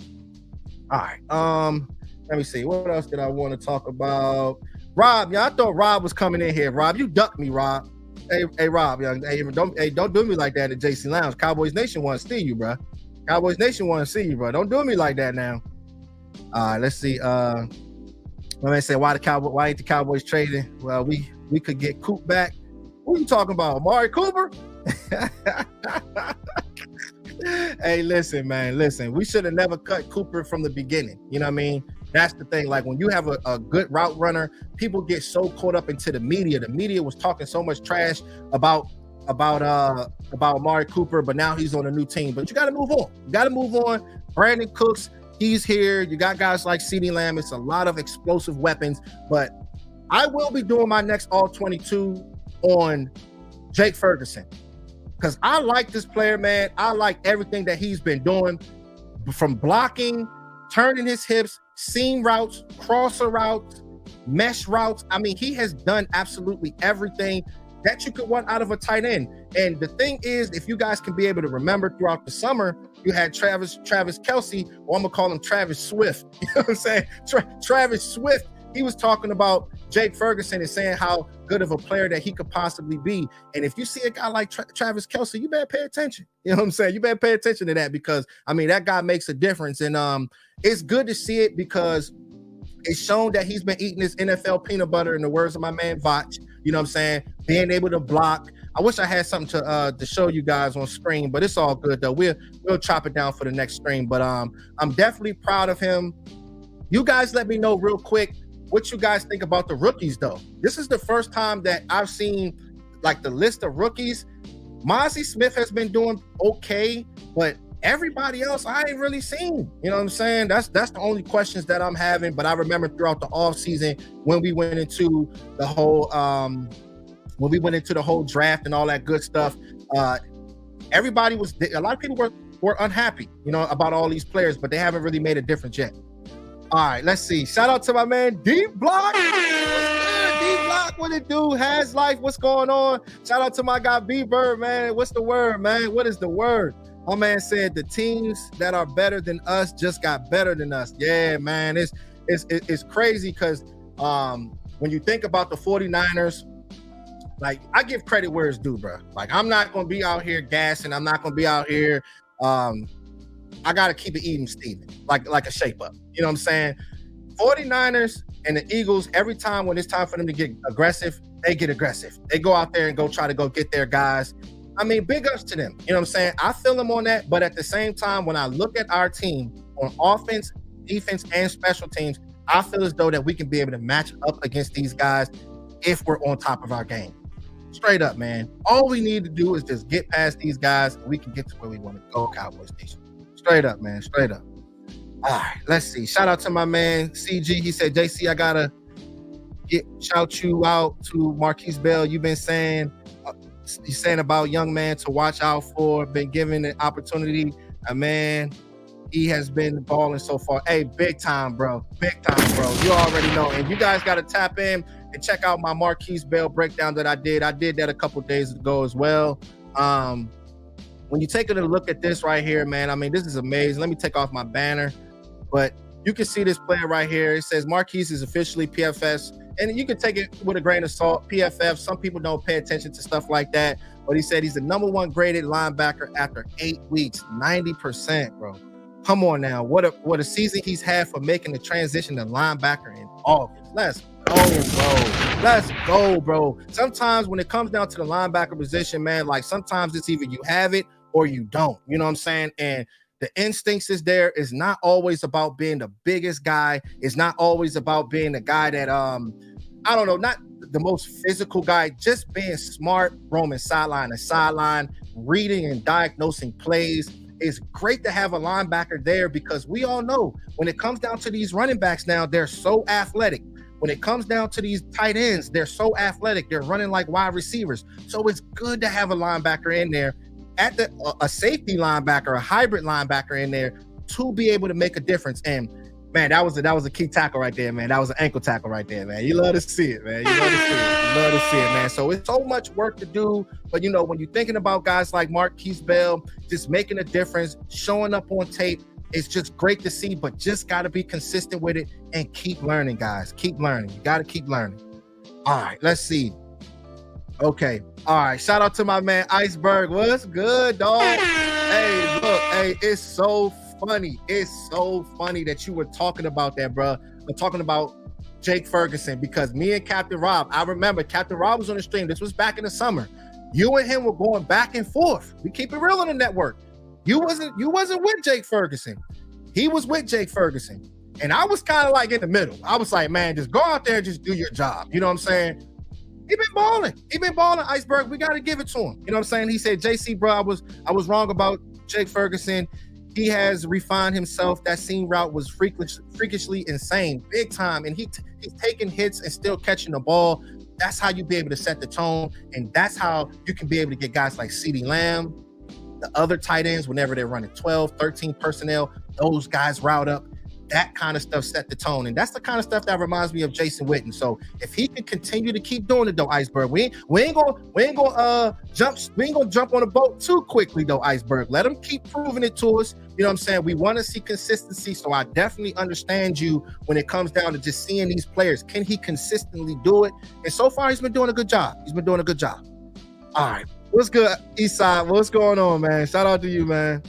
All right. Let me see. What else did I want to talk about? Rob, I thought Rob was coming in here. Rob, you ducked me, Rob. Hey, Rob, young, don't do me like that in the JC Lounge. Cowboys Nation want to see you, bro. Cowboys Nation want to see you, bro. Don't do me like that now. Let's see. My man said, why ain't the Cowboys trading? Well, we could get Coop back. What are you talking about, Amari Cooper? Hey, listen, man. Listen, we should have never cut Cooper from the beginning. You know what I mean? That's the thing. Like when you have a good route runner, people get so caught up into the media. The media was talking so much trash about Amari Cooper, but now he's on a new team. But you got to move on. You got to move on. Brandon Cooks, he's here. You got guys like CeeDee Lamb. It's a lot of explosive weapons. But I will be doing my next All 22 on Jake Ferguson because I like this player, man. I like everything that he's been doing, from blocking, turning his hips, seam routes, crosser routes, mesh routes. I mean, he has done absolutely everything that you could want out of a tight end. And the thing is, if you guys can be able to remember throughout the summer, you had Travis Kelce, or I'm gonna call him Travis Swift. You know what I'm saying? Travis Swift. He was talking about Jake Ferguson and saying how good of a player that he could possibly be. And if you see a guy like Travis Kelce, you better pay attention. You know what I'm saying? You better pay attention to that because, I mean, that guy makes a difference. And it's good to see it because it's shown that he's been eating his NFL peanut butter, in the words of my man Vach. You know what I'm saying? Being able to block. I wish I had something to show you guys on screen, but it's all good though. We'll chop it down for the next stream. But I'm definitely proud of him. You guys let me know real quick what you guys think about the rookies though. This is the first time that I've seen like the list of rookies. Mozzie Smith has been doing okay, but everybody else I ain't really seen. You know what I'm saying? That's the only questions that I'm having. But I remember throughout the off season when we went into the whole draft and all that good stuff, everybody was, a lot of people were unhappy, you know, about all these players, but they haven't really made a difference yet. All right, let's see. Shout out to my man D Block. D Block, what it do? Has life, what's going on? Shout out to my guy B Bird, man. What's the word, man? What is the word? My man said the teams that are better than us just got better than us. Yeah, man, it's crazy because when you think about the 49ers, like I give credit where it's due, bro. Like I'm not gonna be out here gassing. I'm not gonna be out here. I gotta keep it even, Steven, like a shape up. You know what I'm saying? 49ers and the Eagles, every time when it's time for them to get aggressive, they get aggressive. They go out there and try to get their guys. I mean, big ups to them. You know what I'm saying? I feel them on that. But at the same time, when I look at our team on offense, defense, and special teams, I feel as though that we can be able to match up against these guys if we're on top of our game. Straight up, man. All we need to do is just get past these guys and we can get to where we want to go, Cowboys Nation. Straight up, man. Straight up. All right, let's see. Shout out to my man CG. He said, JC, I gotta shout you out to Marquis Bell. You've been saying about young man to watch out for, been given an opportunity. Man, he has been balling so far. Hey, big time, bro. Big time, bro. You already know. And you guys got to tap in and check out my Marquis Bell breakdown that I did. I did that a couple days ago as well. When you take a look at this right here, man, I mean, this is amazing. Let me take off my banner. But you can see this player right here. It says Marquis is officially PFS. And you can take it with a grain of salt. PFF, some people don't pay attention to stuff like that. But he said he's the number one graded linebacker after 8 weeks, 90%, bro. Come on now. What a season he's had for making the transition to linebacker in August. Let's go, bro. Let's go, bro. Sometimes when it comes down to the linebacker position, man, like sometimes it's either you have it or you don't. You know what I'm saying? And the instincts is there. It's not always about being the biggest guy. It's not always about being the guy that, I don't know, not the most physical guy, just being smart, roaming sideline to sideline, reading and diagnosing plays. It's great to have a linebacker there because we all know when it comes down to these running backs now, they're so athletic. When it comes down to these tight ends, they're so athletic. They're running like wide receivers. So it's good to have a linebacker in there, a safety linebacker, a hybrid linebacker in there to be able to make a difference. And man, that was a key tackle right there, man. That was an ankle tackle right there, man. You love to see it, man. You love to see it. You love to see it, man. So it's so much work to do. But, you know, when you're thinking about guys like Marquis Bell, just making a difference, showing up on tape, it's just great to see, but just got to be consistent with it and keep learning, guys. Keep learning. You got to keep learning. All right, let's see. Okay. All right. Shout out to my man Iceberg. What's good, dog? Hey, look. Hey, it's so funny. It's so funny that you were talking about that, bro. I'm talking about Jake Ferguson because me and Captain Rob, I remember Captain Rob was on the stream. This was back in the summer. You and him were going back and forth. We keep it real on the network. You wasn't with Jake Ferguson. He was with Jake Ferguson. And I was kind of like in the middle. I was like, man, just go out there and just do your job. You know what I'm saying? He been balling. Iceberg. We got to give it to him. You know what I'm saying? He said, JC, bro, I was wrong about Jake Ferguson. He has refined himself. That seam route was freakishly insane, big time. And he's taking hits and still catching the ball. That's how you be able to set the tone. And that's how you can be able to get guys like CeeDee Lamb, the other tight ends, whenever they're running 12, 13 personnel, those guys route up. That kind of stuff set the tone. And that's the kind of stuff that reminds me of Jason Witten. So if he can continue to keep doing it though, Iceberg, we ain't gonna jump on a boat too quickly though, Iceberg. Let him keep proving it to us. You know what I'm saying? We want to see consistency. So I definitely understand you when it comes down to just seeing these players. Can he consistently do it? And so far he's been doing a good job. All right. What's good, Eastside? What's going on, man? Shout out to you, man.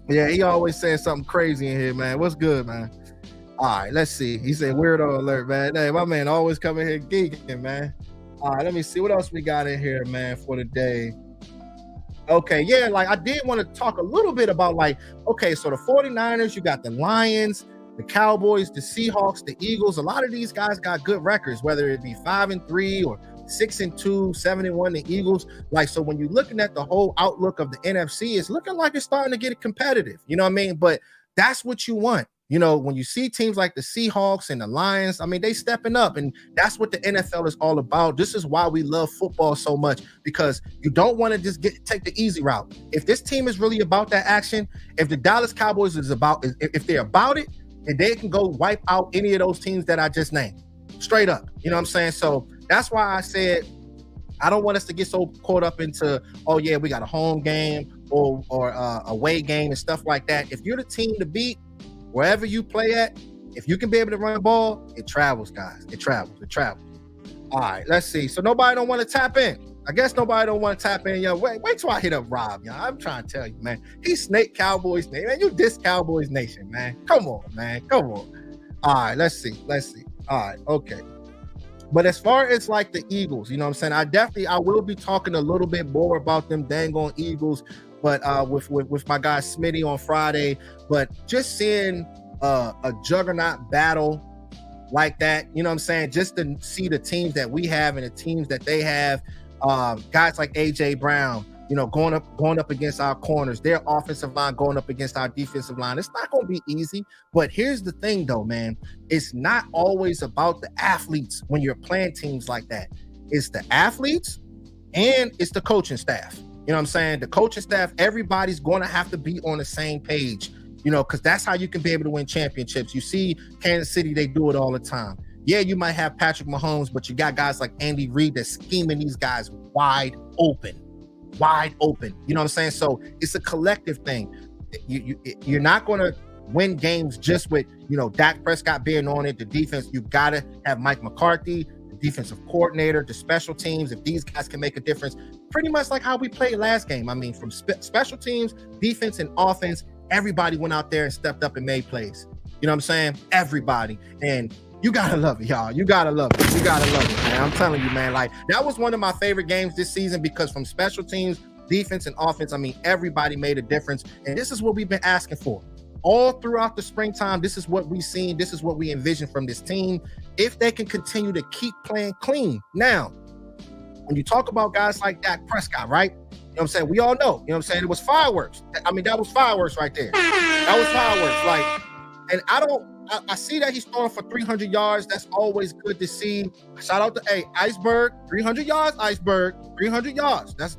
Yeah, he always saying something crazy in here, man. What's good, man? All right, let's see. He said weirdo alert, man. Hey, my man always coming here geeking, man. All right, let me see what else we got in here, man, for the day. Okay, yeah, like I did want to talk a little bit about okay, so the 49ers, you got the Lions, the Cowboys, the Seahawks, the Eagles. A lot of these guys got good records, whether it be 5-3 or 6-2, 7-1, the Eagles. So when you're looking at the whole outlook of the NFC, it's looking like it's starting to get competitive. You know what I mean? But that's what you want. You know, when you see teams like the Seahawks and the Lions, I mean, they stepping up, and that's what the NFL is all about. This is why we love football so much, because you don't want to just take the easy route. If this team is really about that action, if the Dallas Cowboys if they're about it, and they can go wipe out any of those teams that I just named, straight up. You know what I'm saying? So that's why I said I don't want us to get so caught up into, oh yeah, we got a home game or away game and stuff like that. If you're the team to beat, wherever you play at, if you can be able to run the ball, it travels, guys. It travels. All right, let's see. So nobody don't want to tap in. I guess nobody don't want to tap in. Yo, wait till I hit up Rob, y'all. I'm trying to tell you, man. He snake Cowboys Nation. Man, you diss Cowboys Nation, man. Come on, man. Come on. All right, let's see. All right, okay. But as far as the Eagles, you know what I'm saying? I will be talking a little bit more about them dang on Eagles, but with my guy Smitty on Friday. But just seeing a juggernaut battle like that, you know what I'm saying? Just to see the teams that we have and the teams that they have, guys like AJ Brown, you know, going up against our corners, their offensive line going up against our defensive line. It's not going to be easy, but here's the thing though, man. It's not always about the athletes when you're playing teams like that. It's the athletes and it's the coaching staff. You know what I'm saying? The coaching staff, everybody's going to have to be on the same page, you know, because that's how you can be able to win championships. You see Kansas City, they do it all the time. Yeah, you might have Patrick Mahomes, but you got guys like Andy Reid that's scheming these guys wide open. You know what I'm saying? So it's a collective thing. You're not going to win games just with, you know, Dak Prescott being on it. The defense, you got to have Mike McCarthy, the defensive coordinator, the special teams. If these guys can make a difference, pretty much like how we played last game. I mean, from special teams, defense, and offense, everybody went out there and stepped up and made plays. You know what I'm saying? Everybody. And you gotta love it, y'all. You gotta love it, man. I'm telling you, man. That was one of my favorite games this season because from special teams, defense, and offense, I mean, everybody made a difference. And this is what we've been asking for. All throughout the springtime, this is what we've seen. This is what we envision from this team. If they can continue to keep playing clean. Now, when you talk about guys like Dak Prescott, right? You know what I'm saying? We all know. You know what I'm saying? It was fireworks. I mean, that was fireworks right there. That was fireworks. And I see that he's throwing for 300 yards. That's always good to see. Shout out to Iceberg, 300 yards, Iceberg, 300 yards. That's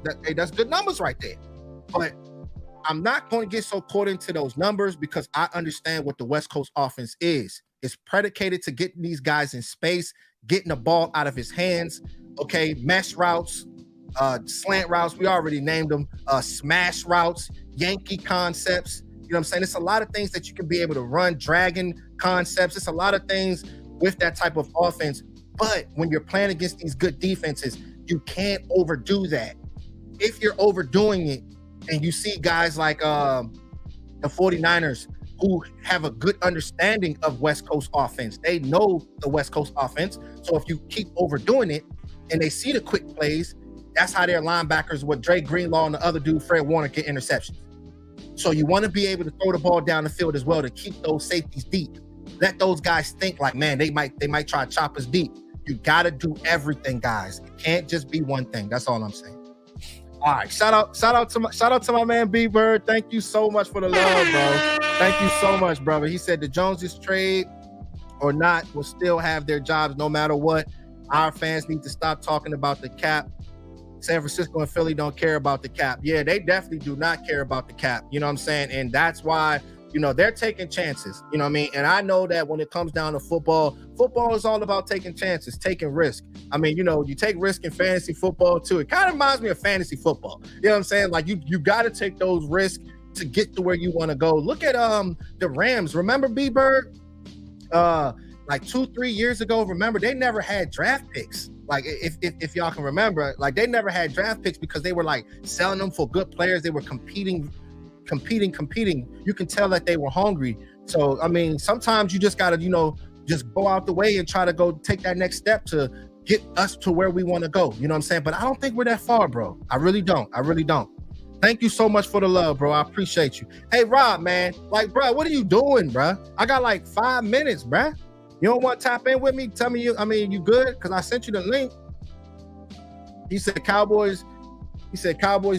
good numbers right there. But I'm not going to get so caught into those numbers because I understand what the West Coast offense is. It's predicated to getting these guys in space, getting the ball out of his hands. Okay, mesh routes, slant routes. We already named them. Smash routes, Yankee concepts. You know what I'm saying? It's a lot of things that you can be able to run, dragon concepts. It's a lot of things with that type of offense. But when you're playing against these good defenses, You can't overdo that. If you're overdoing it and you see guys like the 49ers who have a good understanding of West Coast offense, they know the West Coast offense. So if you keep overdoing it and they see the quick plays, that's how their linebackers with Dre Greenlaw and the other dude, Fred Warner, get interceptions. So you want to be able to throw the ball down the field as well to keep those safeties deep. Let those guys think like, man, they might try to chop us deep. You got to do everything, guys. It can't just be one thing. That's all I'm saying. All right, shout out to my man B Bird. Thank you so much for the love, bro. Thank you so much, brother. He said the Joneses trade or not will still have their jobs no matter what. Our fans need to stop talking about the cap. San Francisco and Philly don't care about the cap. Yeah, they definitely do not care about the cap. You know what I'm saying? And that's why, you know, they're taking chances. You know what I mean? And I know that when it comes down to football is all about taking chances, taking risk. I mean, you know, you take risk in fantasy football too. It kind of reminds me of fantasy football. You know what I'm saying? Like you got to take those risks to get to where you want to go. Look at the Rams. Remember B-Bird? Like 2-3 years ago, remember, they never had draft picks. Like if y'all can remember, like they never had draft picks because they were like selling them for good players. They were competing. You can tell that they were hungry. So, I mean, sometimes you just got to, you know, just go out the way and try to go take that next step to get us to where we want to go. You know what I'm saying? But I don't think we're that far, bro. I really don't. Thank you so much for the love, bro. I appreciate you. Hey, Rob, man, like, bro, what are you doing, bro? I got like 5 minutes, bro. You don't want to tap in with me? Tell me you good? Because I sent you the link. He said Cowboys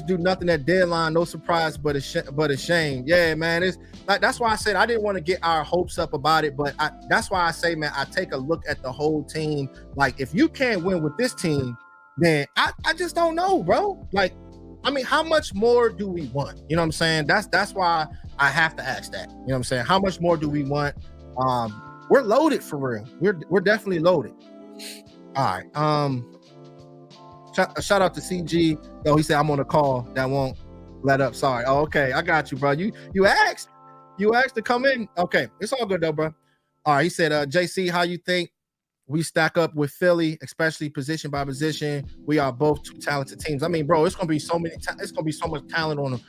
do nothing at deadline. No surprise, but a shame. Yeah, man. It's like, that's why I said I didn't want to get our hopes up about it. But that's why I say, man, I take a look at the whole team. Like, if you can't win with this team, then I just don't know, bro. Like, I mean, how much more do we want? You know what I'm saying? That's why I have to ask that. You know what I'm saying? How much more do we want? We're loaded for real. We're definitely loaded. All right. Shout out to CG. Oh, he said I'm on a call that won't let up. Sorry. Oh, okay. I got you, bro. You asked to come in. Okay, it's all good though, bro. All right. He said, JC, how you think we stack up with Philly, especially position by position? We are both two talented teams. I mean, bro, it's gonna be so much talent on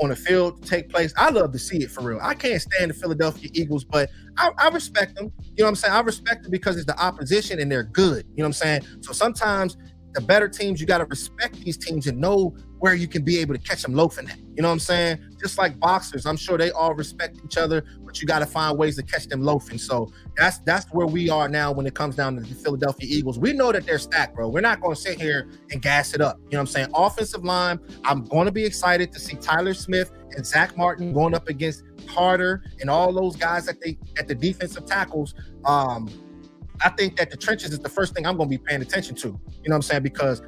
the field to take place. I love to see it for real. I can't stand the Philadelphia Eagles, but I respect them. You know what I'm saying? I respect them because it's the opposition and they're good. You know what I'm saying? So sometimes the better teams, you got to respect these teams and know where you can be able to catch them loafing at. You know what I'm saying? Just like boxers, I'm sure they all respect each other, but you got to find ways to catch them loafing. So that's where we are now when it comes down to the Philadelphia Eagles. We know that they're stacked, bro. We're not going to sit here and gas it up. You know what I'm saying? Offensive line, I'm going to be excited to see Tyler Smith and Zach Martin going up against Carter and all those guys at the defensive tackles. I think that the trenches is the first thing I'm going to be paying attention to. You know what I'm saying? Because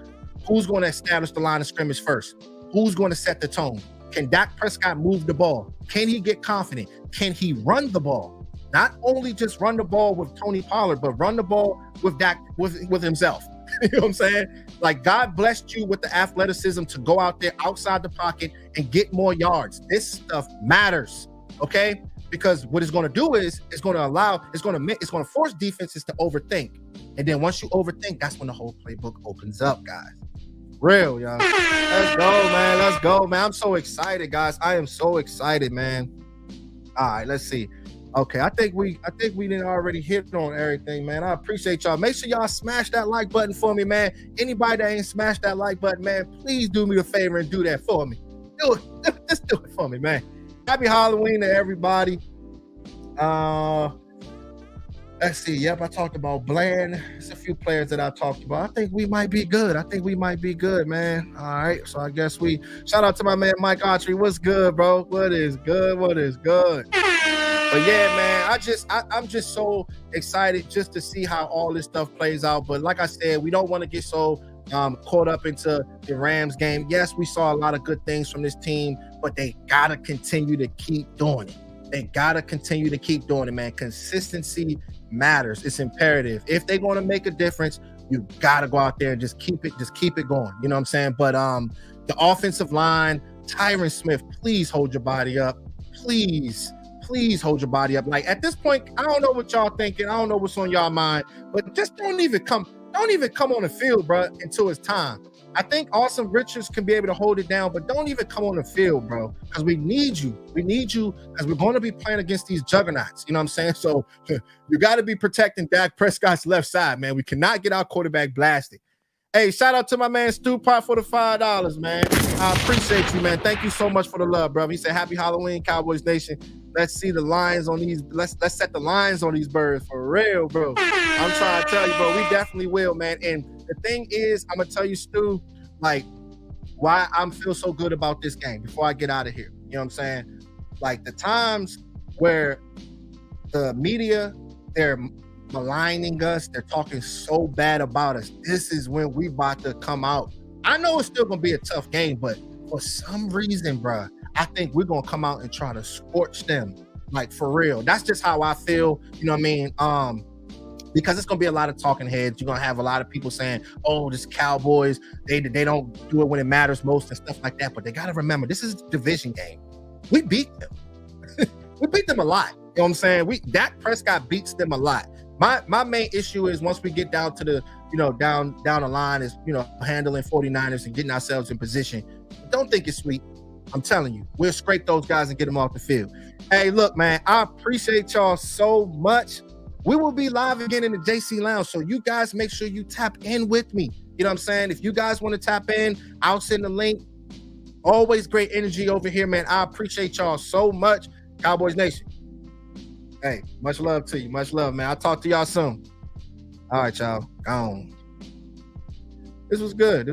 who's going to establish the line of scrimmage first? Who's going to set the tone? Can Dak Prescott move the ball? Can he get confident? Can he run the ball? Not only just run the ball with Tony Pollard, but run the ball with Dak with himself. You know what I'm saying? Like, God blessed you with the athleticism to go out there outside the pocket and get more yards. This stuff matters, okay? Because what it's going to do is it's going to force defenses to overthink. And then once you overthink, that's when the whole playbook opens up, guys. Real, y'all. Let's go, man. I'm so excited, guys. I am so excited, man. All right, let's see. Okay, I think we didn't already hit on everything, man. I appreciate y'all. Make sure y'all smash that like button for me, man. Anybody that ain't smashed that like button, man, please do me a favor and do that for me. Do it. Just do it for me, man. Happy Halloween to everybody. Let's see. Yep, I talked about Bland. There's a few players that I talked about. I think we might be good. Man. All right. So I guess shout out to my man Mike Autry. What's good, bro? What is good? But yeah, man, I'm just so excited just to see how all this stuff plays out. But like I said, we don't want to get so caught up into the Rams game. Yes, we saw a lot of good things from this team, but they gotta continue to keep doing it. Man. Consistency matters. It's imperative. If they're going to make a difference, you gotta go out there and just keep it going. You know what I'm saying? But the offensive line, Tyron Smith, please hold your body up. Please hold your body up. Like, at this point, I don't know what y'all thinking. I don't know what's on y'all mind, but just don't even come. don't even come on the field, bro, until it's time. I think Austin Richards can be able to hold it down, but don't even come on the field, bro, because we need you. We need you because we're going to be playing against these juggernauts. You know what I'm saying? So you got to be protecting Dak Prescott's left side, man. We cannot get our quarterback blasted. Hey, shout out to my man Stu Pot for the $5, man. I appreciate you, man. Thank you so much for the love, bro. He said, "Happy Halloween, Cowboys Nation. Let's see the lines on these. Let's set the lines on these birds for real, bro." I'm trying to tell you, bro. We definitely will, man. And the thing is, I'm gonna tell you, Stu, like why I feel so good about this game. Before I get out of here, you know what I'm saying? Like the times where the media, they're maligning us, they're talking so bad about us. This is when we about to come out. I know it's still gonna be a tough game, but for some reason, bro, I think we're gonna come out and try to scorch them, like for real. That's just how I feel. You know what I mean? Because it's gonna be a lot of talking heads. You're gonna have a lot of people saying, "Oh, this Cowboys, they don't do it when it matters most" and stuff like that. But they gotta remember, this is a division game. We beat them. We beat them a lot. You know what I'm saying? Dak Prescott beats them a lot. My main issue is once we get down to the, down the line is, handling 49ers and getting ourselves in position. Don't think it's sweet. I'm telling you, we'll scrape those guys and get them off the field. Hey, look, man, I appreciate y'all so much. We will be live again in the JC Lounge, so you guys make sure you tap in with me. You know what I'm saying? If you guys want to tap in, I'll send the link. Always great energy over here, man. I appreciate y'all so much. Cowboys Nation. Hey, much love to you. Much love, man. I'll talk to y'all soon. All right, y'all. Gone. This was good.